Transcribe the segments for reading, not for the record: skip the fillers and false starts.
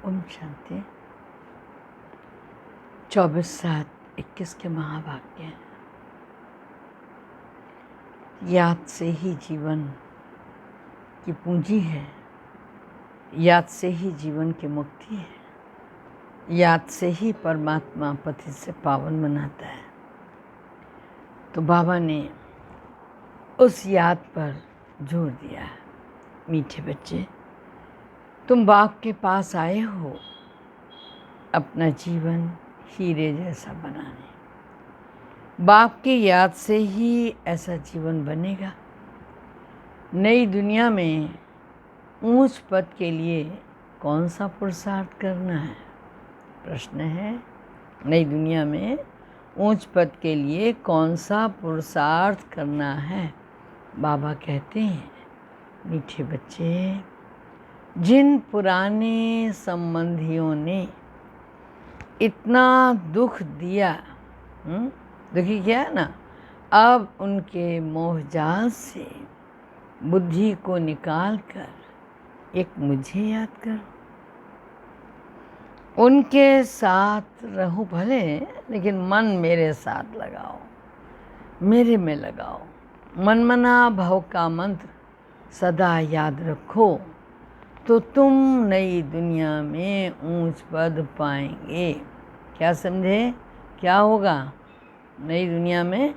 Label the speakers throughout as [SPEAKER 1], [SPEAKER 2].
[SPEAKER 1] ओम शांति। 24/7/21 के महावाक्य हैं। याद से ही जीवन की पूंजी है, याद से ही जीवन की मुक्ति है, याद से ही परमात्मा पतित से पावन बनाता है। तो बाबा ने उस याद पर जोर दिया है। मीठे बच्चे, तुम बाप के पास आए हो अपना जीवन हीरे जैसा बनाने। बाप की याद से ही ऐसा जीवन बनेगा। नई दुनिया में ऊंच पद के लिए कौन सा पुरुषार्थ करना है? प्रश्न है, नई दुनिया में ऊंच पद के लिए कौन सा पुरुषार्थ करना है? बाबा कहते हैं, मीठे बच्चे, जिन पुराने संबंधियों ने इतना दुख दिया, दुखी किया है ना, अब उनके मोहजाल से बुद्धि को निकाल कर एक मुझे याद करो। उनके साथ रहो भले, लेकिन मन मेरे साथ लगाओ, मेरे में लगाओ। मनमना भव का मंत्र सदा याद रखो तो तुम नई दुनिया में ऊंच पद पाएंगे। क्या समझे? क्या होगा? नई दुनिया में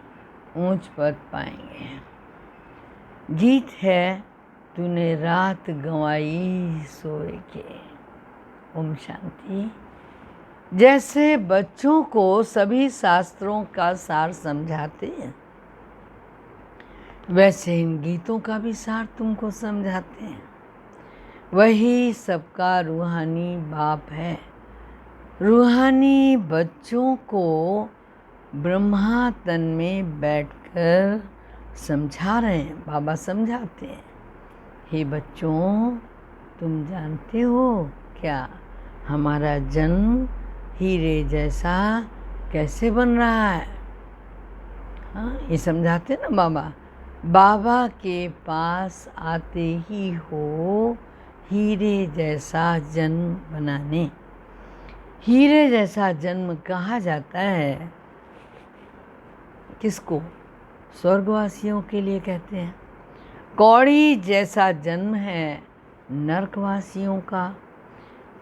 [SPEAKER 1] ऊंच पद पाएंगे। गीत है, तूने रात गंवाई सोए के। ओम शांति। जैसे बच्चों को सभी शास्त्रों का सार समझाते हैं, वैसे इन गीतों का भी सार तुमको समझाते हैं। वही सबका रूहानी बाप है। रूहानी बच्चों को ब्रह्मा तन में बैठकर समझा रहे हैं। बाबा समझाते हैं, हे बच्चों, तुम जानते हो क्या हमारा जन्म हीरे जैसा कैसे बन रहा है? हाँ, ये समझाते ना बाबा। बाबा के पास आते ही हो हीरे जैसा जन्म बनाने। हीरे जैसा जन्म कहा जाता है किसको? स्वर्गवासियों के लिए कहते हैं। कौड़ी जैसा जन्म है नरकवासियों का।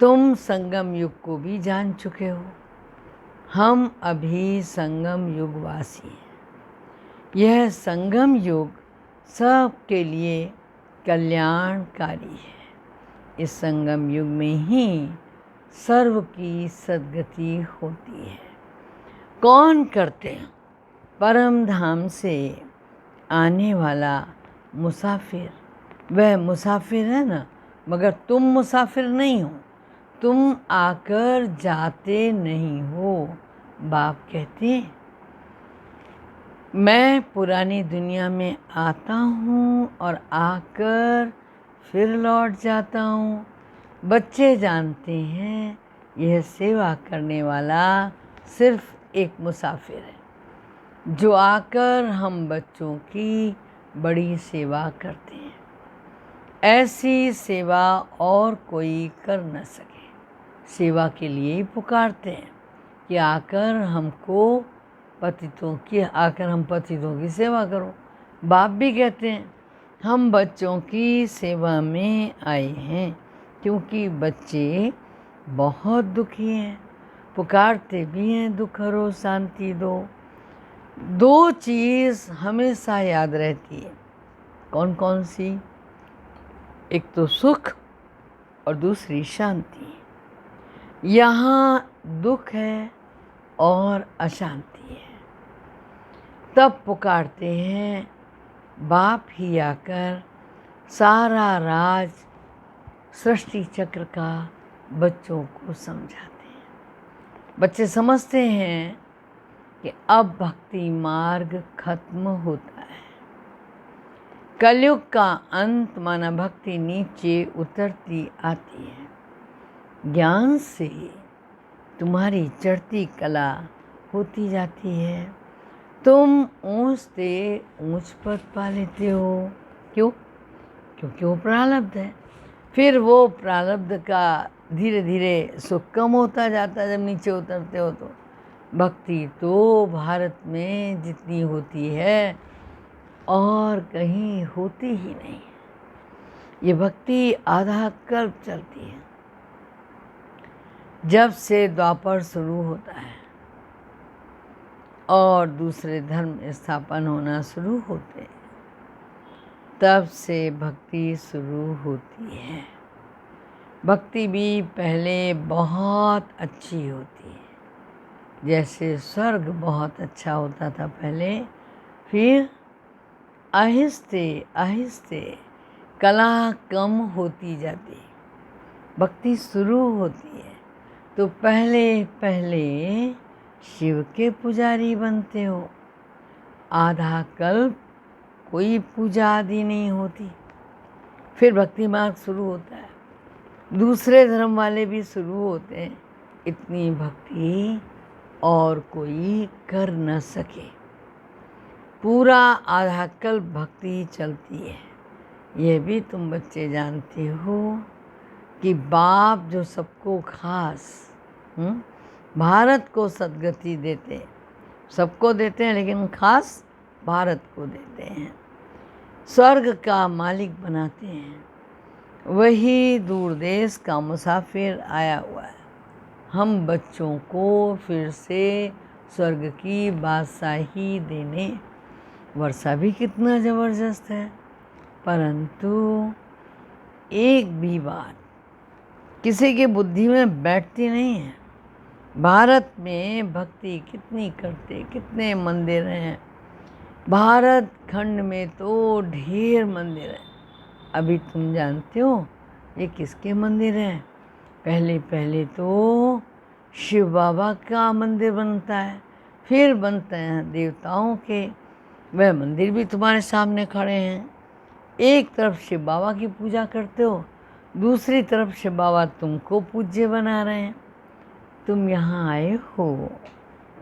[SPEAKER 1] तुम संगम युग को भी जान चुके हो। हम अभी संगम युगवासी हैं। यह संगम युग सबके लिए कल्याणकारी है। इस संगम युग में ही सर्व की सद्गति होती है। कौन करते हैं? परम धाम से आने वाला मुसाफिर। वह मुसाफिर है ना, मगर तुम मुसाफिर नहीं हो। तुम आकर जाते नहीं हो। बाप कहते हैं, मैं पुरानी दुनिया में आता हूँ और आकर फिर लौट जाता हूँ। बच्चे जानते हैं यह सेवा करने वाला सिर्फ एक मुसाफिर है, जो आकर हम बच्चों की बड़ी सेवा करते हैं। ऐसी सेवा और कोई कर न सके। सेवा के लिए ही पुकारते हैं कि आकर हम पतितों की सेवा करो। बाप भी कहते हैं, हम बच्चों की सेवा में आए हैं, क्योंकि बच्चे बहुत दुखी हैं। पुकारते भी हैं, दुख हरो शांति दो। दो चीज़ हमेशा याद रहती है। कौन कौन सी? एक तो सुख और दूसरी शांति। यहाँ दुख है और अशांति है। तब पुकारते हैं, बाप ही आकर सारा राज सृष्टि चक्र का बच्चों को समझाते हैं। बच्चे समझते हैं कि अब भक्ति मार्ग खत्म होता है। कलयुग का अंत माना भक्ति नीचे उतरती आती है। ज्ञान से तुम्हारी चढ़ती कला होती जाती है। तुम ऊंच से ऊंच पद पा लेते हो। क्यों? क्योंकि वो प्रारब्ध है। फिर वो प्रारब्ध का धीरे धीरे सुख कम होता जाता है जब नीचे उतरते हो तो। भक्ति तो भारत में जितनी होती है और कहीं होती ही नहीं। ये भक्ति आधा कल्प चलती है। जब से द्वापर शुरू होता है और दूसरे धर्म स्थापन होना शुरू होते हैं, तब से भक्ति शुरू होती है। भक्ति भी पहले बहुत अच्छी होती है, जैसे स्वर्ग बहुत अच्छा होता था पहले, फिर आहिस्ते आहिस्ते कला कम होती जाती, भक्ति शुरू होती है तो पहले पहले शिव के पुजारी बनते हो। आधा कल्प कोई पूजा आदि नहीं होती, फिर भक्ति मार्ग शुरू होता है, दूसरे धर्म वाले भी शुरू होते हैं। इतनी भक्ति और कोई कर न सके। पूरा आधा कल्प भक्ति चलती है। यह भी तुम बच्चे जानते हो कि बाप जो सबको खास भारत को सद्गति देते, सबको देते हैं लेकिन खास भारत को देते हैं, स्वर्ग का मालिक बनाते हैं, वही दूर देश का मुसाफिर आया हुआ है हम बच्चों को फिर से स्वर्ग की बादशाही देने। वर्षा भी कितना ज़बरदस्त है, परंतु एक भी बात किसी की बुद्धि में बैठती नहीं है। भारत में भक्ति कितनी करते, कितने मंदिर हैं। भारत खंड में तो ढेर मंदिर हैं। अभी तुम जानते हो ये किसके मंदिर हैं? पहले पहले तो शिव बाबा का मंदिर बनता है, फिर बनते हैं देवताओं के। वह मंदिर भी तुम्हारे सामने खड़े हैं। एक तरफ शिव बाबा की पूजा करते हो, दूसरी तरफ शिव बाबा तुमको पूज्य बना रहे हैं। तुम यहाँ आए हो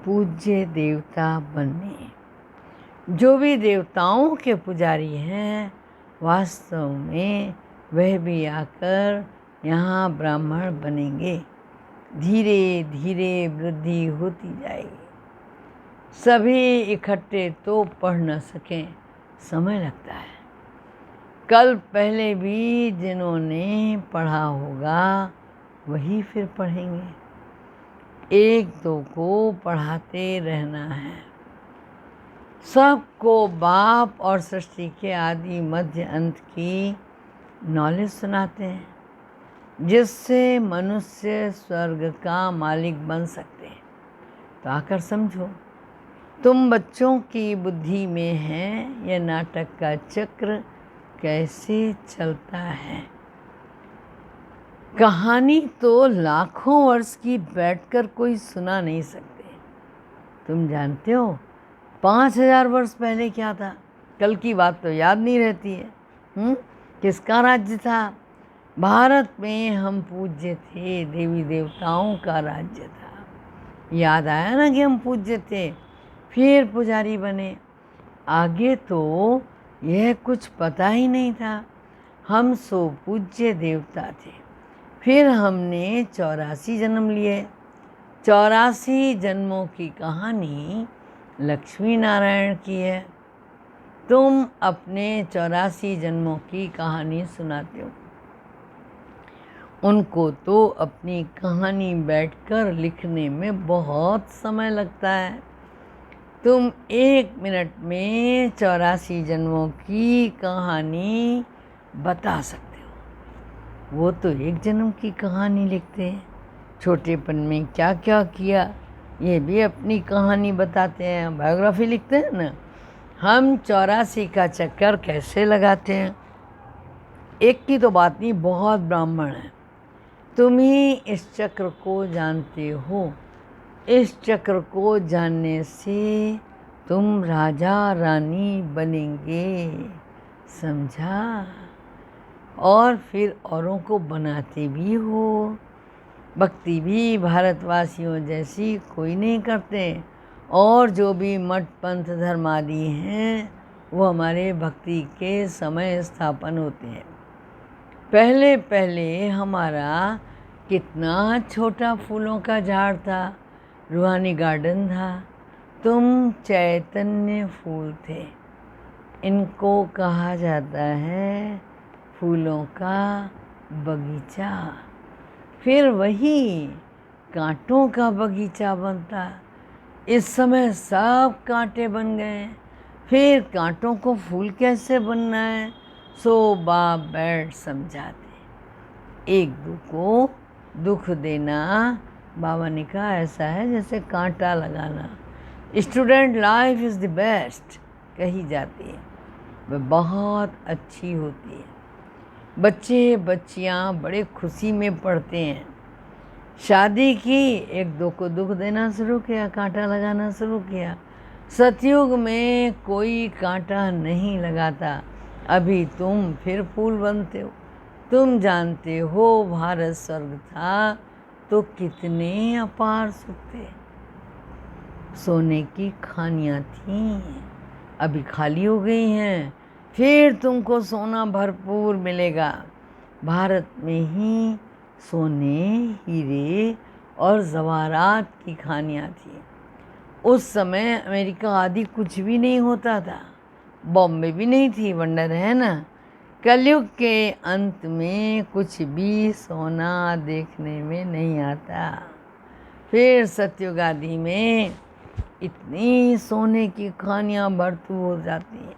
[SPEAKER 1] पूज्य देवता बनने। जो भी देवताओं के पुजारी हैं, वास्तव में वह भी आकर यहाँ ब्राह्मण बनेंगे। धीरे धीरे वृद्धि होती जाएगी। सभी इकट्ठे तो पढ़ न सकें, समय लगता है। कल पहले भी जिन्होंने पढ़ा होगा वही फिर पढ़ेंगे। एक दो को पढ़ाते रहना है। सबको बाप और सृष्टि के आदि मध्य अंत की नॉलेज सुनाते हैं, जिससे मनुष्य स्वर्ग का मालिक बन सकते हैं। तो आकर समझो, तुम बच्चों की बुद्धि में है यह नाटक का चक्र कैसे चलता है। कहानी तो लाखों वर्ष की बैठकर कोई सुना नहीं सकते। तुम जानते हो 5000 वर्ष पहले क्या था? कल की बात तो याद नहीं रहती है। किसका राज्य था? भारत में हम पूज्य थे, देवी देवताओं का राज्य था। याद आया ना कि हम पूज्य थे, फिर पुजारी बने। आगे तो यह कुछ पता ही नहीं था। हम सो पूज्य देवता थे। फिर हमने 84 जन्म लिए। 84 जन्मों की कहानी लक्ष्मी नारायण की है। तुम अपने 84 जन्मों की कहानी सुनाते हो। उनको तो अपनी कहानी बैठकर लिखने में बहुत समय लगता है। तुम 1 मिनट में 84 जन्मों की कहानी बता सकते हो। वो तो एक जन्म की कहानी लिखते हैं। छोटेपन में क्या क्या किया ये भी अपनी कहानी बताते हैं, बायोग्राफी लिखते हैं ना। हम 84 का चक्कर कैसे लगाते हैं? एक की तो बात नहीं, बहुत ब्राह्मण हैं। तुम ही इस चक्र को जानते हो। इस चक्र को जानने से तुम राजा रानी बनेंगे, समझा? और फिर औरों को बनाते भी हो। भक्ति भी भारतवासियों जैसी कोई नहीं करते। और जो भी मठ पंथ धर्म आदि हैं वो हमारे भक्ति के समय स्थापन होते हैं। पहले पहले हमारा कितना छोटा फूलों का झाड़ था, रूहानी गार्डन था। तुम चैतन्य फूल थे। इनको कहा जाता है फूलों का बगीचा। फिर वही कांटों का बगीचा बनता। इस समय सब कांटे बन गए। फिर कांटों को फूल कैसे बनना है, सो बाप बैठ समझाते। एक दो को दुख देना, बाबा ने कहा, ऐसा है जैसे कांटा लगाना। Student life is the best कही जाती है, वह बहुत अच्छी होती है। बच्चे बच्चियां बड़े खुशी में पढ़ते हैं। शादी की, एक दो को दुख देना शुरू किया, कांटा लगाना शुरू किया। सतयुग में कोई कांटा नहीं लगाता। अभी तुम फिर फूल बनते हो। तुम जानते हो भारत स्वर्ग था तो कितने अपार सुख थे। सोने की खानियाँ थीं, अभी खाली हो गई हैं। फिर तुमको सोना भरपूर मिलेगा। भारत में ही सोने, हीरे और जवाहरात की खानियाँ थी। उस समय अमेरिका आदि कुछ भी नहीं होता था, बॉम्बे भी नहीं थी। वंडर है ना। कलयुग के अंत में कुछ भी सोना देखने में नहीं आता। फिर सतयुग आदि में इतनी सोने की खानियाँ भरपूर हो जाती हैं,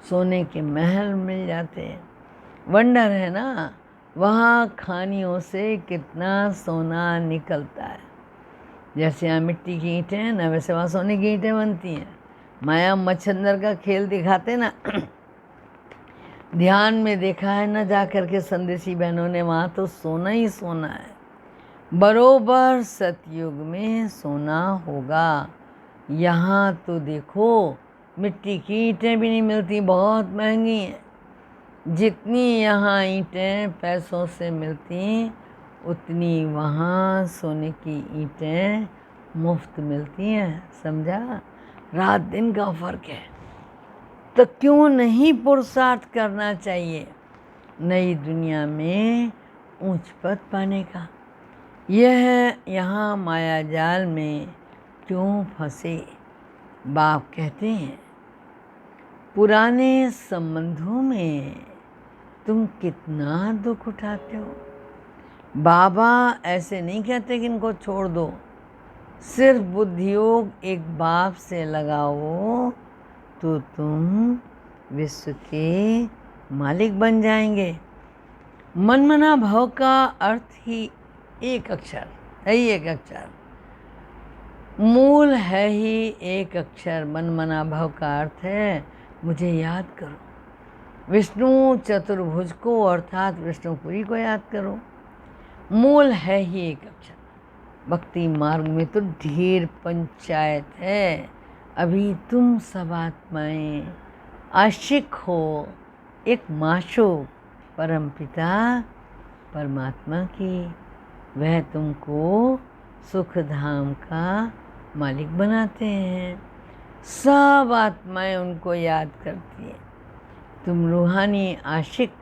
[SPEAKER 1] सोने के महल मिल जाते हैं। वंडर है ना, वहाँ खानियों से कितना सोना निकलता है। जैसे यहाँ मिट्टी की ईंटें हैं ना, वैसे वहाँ सोने की ईंटें बनती हैं। माया मच्छंदर का खेल दिखाते ना ध्यान में देखा है ना जा कर के संदेशी बहनों ने, वहाँ तो सोना ही सोना है। बरोबर सतयुग में सोना होगा। यहाँ तो देखो मिट्टी की ईंटें भी नहीं मिलती, बहुत महंगी हैं। जितनी यहाँ ईंटें पैसों से मिलती, उतनी वहाँ सोने की ईंटें मुफ्त मिलती हैं। समझा? रात दिन का फर्क है। तो क्यों नहीं पुरुषार्थ करना चाहिए नई दुनिया में ऊंच पद पाने का। यह यहाँ माया जाल में क्यों फंसे। बाप कहते हैं, पुराने संबंधों में तुम कितना दुख उठाते हो। बाबा ऐसे नहीं कहते कि इनको छोड़ दो। सिर्फ बुद्धियोग एक बाप से लगाओ तो तुम विश्व के मालिक बन जाएंगे। मनमना भाव का अर्थ ही एक अक्षर है, ही एक अक्षर मूल है, ही एक अक्षर। मनमना भाव का अर्थ है मुझे याद करो। विष्णु चतुर्भुज को अर्थात विष्णुपुरी को याद करो। मूल है ही एक अक्षर। भक्ति मार्ग में तो ढेर पंचायत है। अभी तुम सब आत्माएं आशिक हो एक माशूक परमपिता परमात्मा की। वह तुमको सुख धाम का मालिक बनाते हैं। सब आत्माएं उनको याद करती हैं। तुम रूहानी आशिक,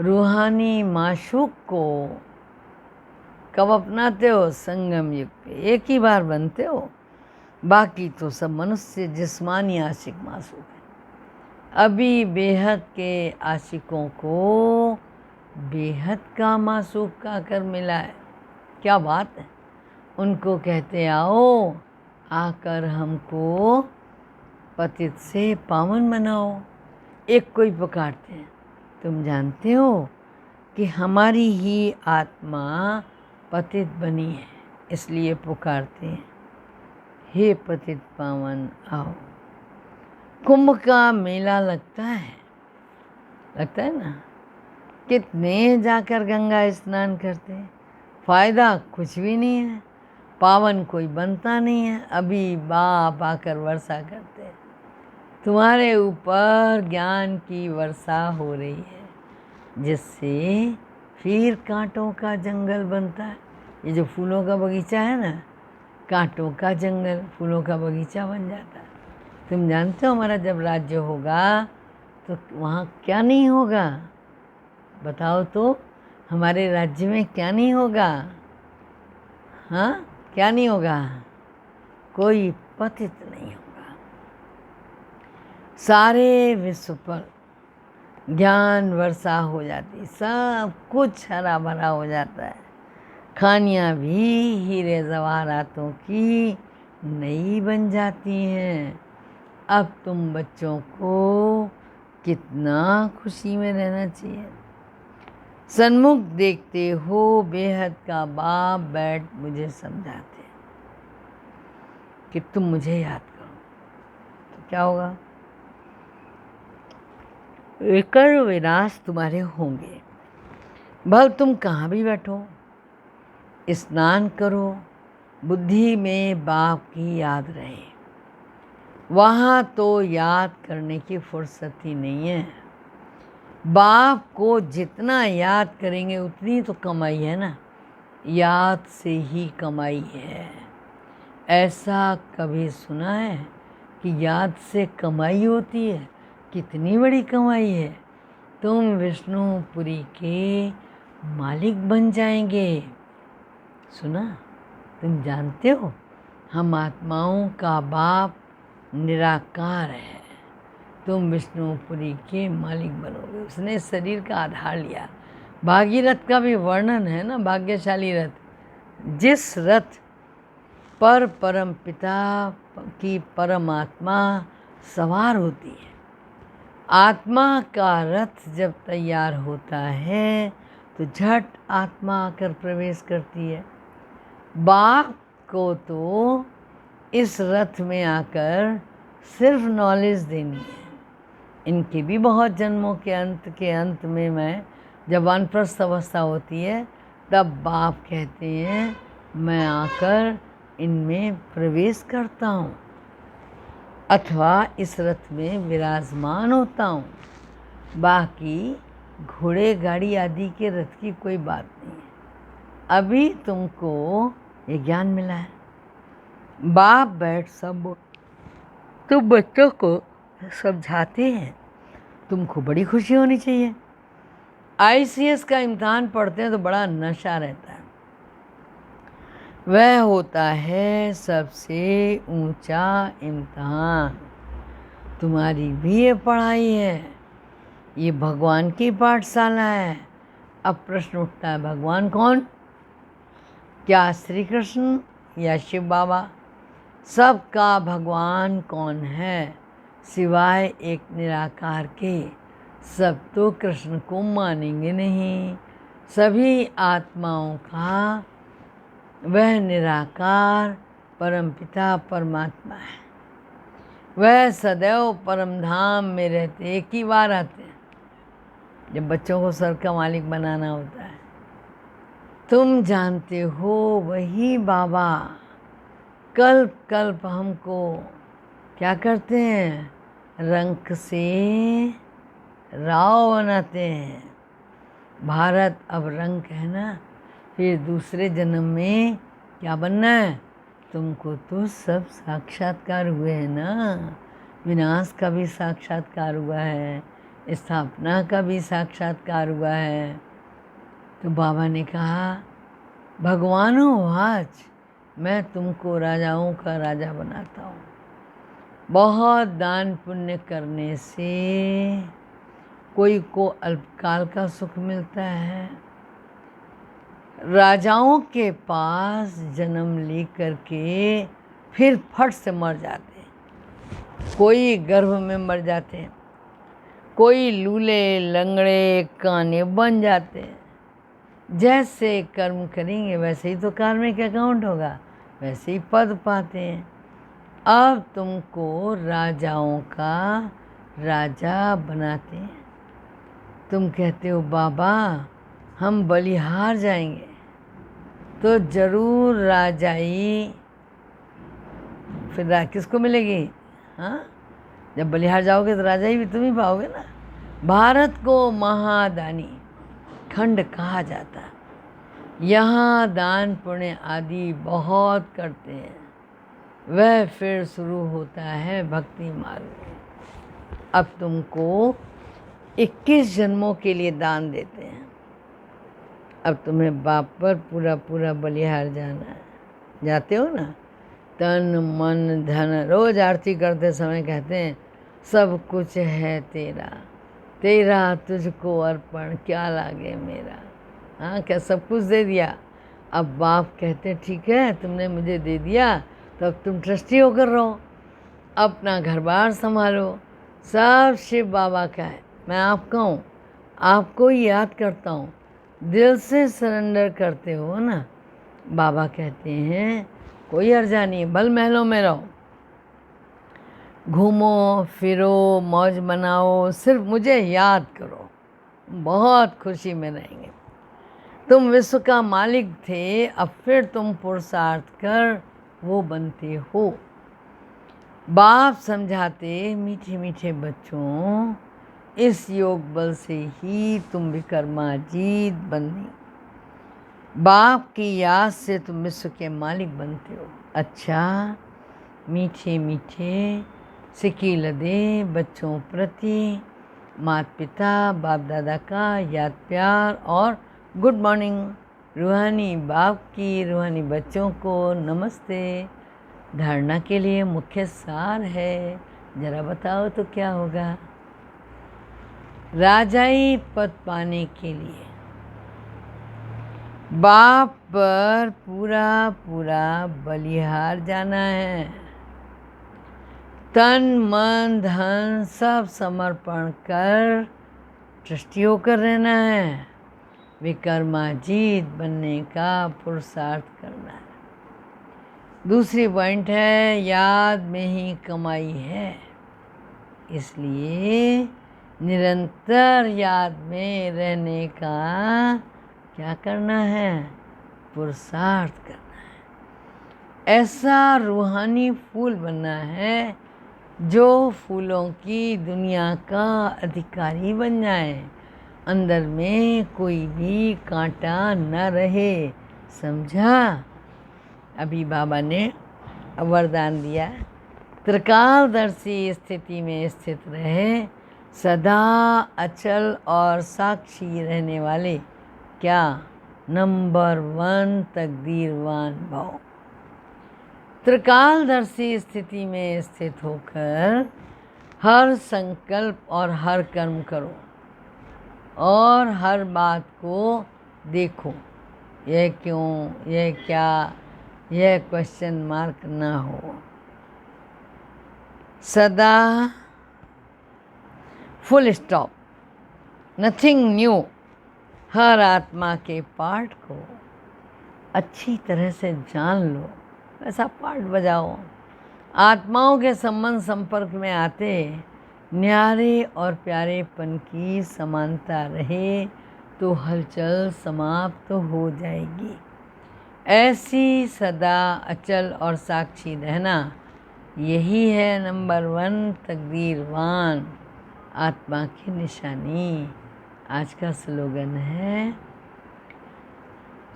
[SPEAKER 1] रूहानी माशूक को कब अपनाते हो? संगम युग पे एक ही बार बनते हो। बाकी तो सब मनुष्य जिस्मानी आशिक माशूक है। अभी बेहद के आशिकों को बेहद का माशूक का कर मिला है। क्या बात है। उनको कहते आओ आकर हमको पतित से पावन बनाओ। एक कोई पुकारते हैं, तुम जानते हो कि हमारी ही आत्मा पतित बनी है, इसलिए पुकारते हैं, हे पतित पावन आओ। कुंभ का मेला लगता है ना। कितने जाकर गंगा स्नान करते हैं, फ़ायदा कुछ भी नहीं है, पावन कोई बनता नहीं है। अभी बाप आकर वर्षा करते हैं। तुम्हारे ऊपर ज्ञान की वर्षा हो रही है, जिससे फिर कांटों का जंगल बनता है। ये जो फूलों का बगीचा है ना, कांटों का जंगल फूलों का बगीचा बन जाता है। तुम जानते हो हमारा जब राज्य होगा तो वहाँ क्या नहीं होगा, बताओ तो। हमारे राज्य में क्या नहीं होगा? हाँ, क्या नहीं होगा? कोई पतित नहीं होगा। सारे विश्व पर ज्ञान वर्षा हो जाती, सब कुछ हरा भरा हो जाता है। खानियाँ भी हीरे जवाहरातों की नई बन जाती हैं। अब तुम बच्चों को कितना खुशी में रहना चाहिए। सन्मुख देखते हो बेहद का बाप बैठ मुझे समझाते कि तुम मुझे याद करो, तो क्या होगा? विकर विनाश तुम्हारे होंगे। भल तुम कहाँ भी बैठो, स्नान करो, बुद्धि में बाप की याद रहे। वहाँ तो याद करने की फुर्सत ही नहीं है। बाप को जितना याद करेंगे उतनी तो कमाई है ना, याद से ही कमाई है। ऐसा कभी सुना है कि याद से कमाई होती है? कितनी बड़ी कमाई है। तुम विष्णुपुरी के मालिक बन जाएंगे। सुना? तुम जानते हो हम आत्माओं का बाप निराकार है। तुम विष्णुपुरी के मालिक बनोगे। उसने शरीर का आधार लिया। भागीरथ का भी वर्णन है ना, भाग्यशाली रथ, जिस रथ पर परम पिता की परमात्मा सवार होती है। आत्मा का रथ जब तैयार होता है तो झट आत्मा आकर प्रवेश करती है। बाप को तो इस रथ में आकर सिर्फ नॉलेज देनी है। इनके भी बहुत जन्मों के अंत में मैं जब वानप्रस्थ अवस्था होती है तब बाप कहते हैं मैं आकर इनमें प्रवेश करता हूँ अथवा इस रथ में विराजमान होता हूँ। बाकी घोड़े गाड़ी आदि के रथ की कोई बात नहीं है। अभी तुमको ये ज्ञान मिला है। बाप बैठ सब तुम बच्चों को समझाते हैं। तुमको बड़ी खुशी होनी चाहिए। ICS का इम्तहान पढ़ते हैं तो बड़ा नशा रहता है। वह होता है सबसे ऊंचा इम्तहान। तुम्हारी भी ये पढ़ाई है, ये भगवान की पाठशाला है। अब प्रश्न उठता है भगवान कौन? क्या श्री कृष्ण या शिव बाबा? सबका भगवान कौन है सिवाय एक निराकार के? सब तो कृष्ण को मानेंगे नहीं। सभी आत्माओं का वह निराकार परमपिता परमात्मा है। वह सदैव परम धाम में रहते, एक ही बार आते हैं जब बच्चों को स्वर्ग का मालिक बनाना होता है। तुम जानते हो वही बाबा कल्प कल्प हमको क्या करते हैं? रंक से राव बनाते हैं। भारत अब रंक है ना, फिर दूसरे जन्म में क्या बनना है? तुमको तो सब साक्षात्कार हुए हैं ना। विनाश का भी साक्षात्कार हुआ है, स्थापना का भी साक्षात्कार हुआ है। तो बाबा ने कहा भगवानों आज मैं तुमको राजाओं का राजा बनाता हूँ। बहुत दान पुण्य करने से कोई को अल्पकाल का सुख मिलता है। राजाओं के पास जन्म लेकर के फिर फट से मर जाते हैं। कोई गर्भ में मर जाते हैं, कोई लूले लंगड़े काने बन जाते हैं। जैसे कर्म करेंगे वैसे ही तो कार्मिक अकाउंट होगा, वैसे ही पद पाते हैं। अब तुमको राजाओं का राजा बनाते हैं। तुम कहते हो बाबा हम बलिहार जाएंगे तो जरूर राजाई फिर किसको मिलेगी? हाँ, जब बलिहार जाओगे तो राजाई भी तुम ही पाओगे ना। भारत को महादानी खंड कहा जाता है। यहाँ दान पुण्य आदि बहुत करते हैं। वह फिर शुरू होता है भक्ति मार्ग। अब तुमको 21 जन्मों के लिए दान देते हैं। अब तुम्हें बाप पर पूरा पूरा बलिहार जाना है। जाते हो ना, तन मन धन, रोज आरती करते समय कहते हैं सब कुछ है तेरा, तेरा तुझको अर्पण क्या लागे मेरा। हाँ, क्या सब कुछ दे दिया। अब बाप कहते ठीक है तुमने मुझे दे दिया, तो अब तुम ट्रस्टी होकर रहो, अपना घर बार संभालो, सब शिव बाबा का है, मैं आपका हूँ, आपको ही याद करता हूँ, दिल से सरेंडर करते हो ना। बाबा कहते हैं कोई अर्जा नहीं, भल महलों में रहो, घूमो फिरो मौज मनाओ, सिर्फ मुझे याद करो, बहुत खुशी में रहेंगे। तुम विश्व का मालिक थे, अब फिर तुम पुरुषार्थ कर वो बनते हो। बाप समझाते मीठे मीठे बच्चों, इस योग बल से ही तुम विक्रमाजीत बने, बाप की याद से तुम विश्व के मालिक बनते हो। अच्छा, मीठे मीठे सिक्की लदे बच्चों प्रति माता पिता बाप दादा का याद प्यार और गुड मॉर्निंग। रूहानी बाप की रूहानी बच्चों को नमस्ते। धारणा के लिए मुख्य सार है, जरा बताओ तो क्या होगा। राजाई पद पाने के लिए बाप पर पूरा पूरा बलिहार जाना है, तन मन धन सब समर्पण कर ट्रस्टी होकर रहना है, विक्रमाजीत बनने का पुरुषार्थ करना है। दूसरी पॉइंट है याद में ही कमाई है, इसलिए निरंतर याद में रहने का क्या करना है, पुरुषार्थ करना है। ऐसा रूहानी फूल बनना है जो फूलों की दुनिया का अधिकारी बन जाए, अंदर में कोई भी कांटा न रहे, समझा। अभी बाबा ने वरदान दिया, त्रिकालदर्शी स्थिति में स्थित रहे, सदा अचल और साक्षी रहने वाले क्या नंबर 1 तकदीरवान भाव। त्रिकालदर्शी स्थिति में स्थित होकर हर संकल्प और हर कर्म करो और हर बात को देखो, यह क्यों, यह क्या, यह क्वेश्चन मार्क ना हो। सदा फुल स्टॉप, नथिंग न्यू। हर आत्मा के पार्ट को अच्छी तरह से जान लो, ऐसा पार्ट बजाओ। आत्माओं के संबंध संपर्क में आते न्यारे और प्यारेपन की समानता रहे तो हलचल समाप्त हो जाएगी। ऐसी सदा अचल और साक्षी रहना, यही है नंबर 1 तकदीरवान आत्मा की निशानी। आज का स्लोगन है,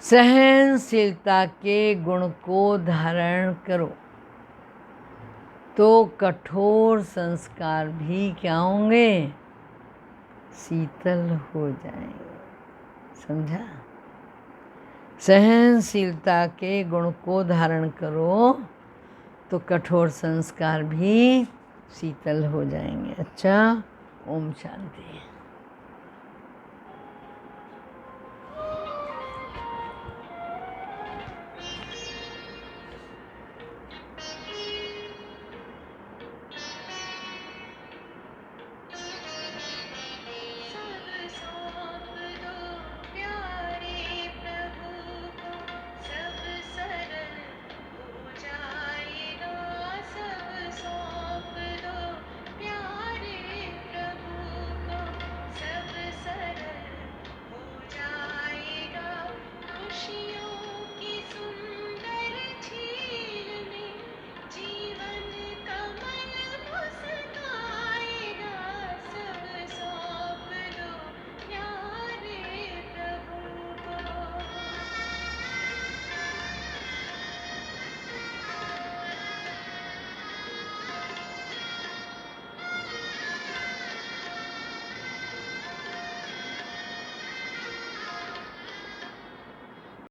[SPEAKER 1] सहनशीलता के गुण को धारण करो तो कठोर संस्कार भी क्या होंगे, शीतल हो जाएंगे। समझा। सहनशीलता के गुण को धारण करो तो कठोर संस्कार भी शीतल हो जाएंगे। अच्छा, ओम शांति।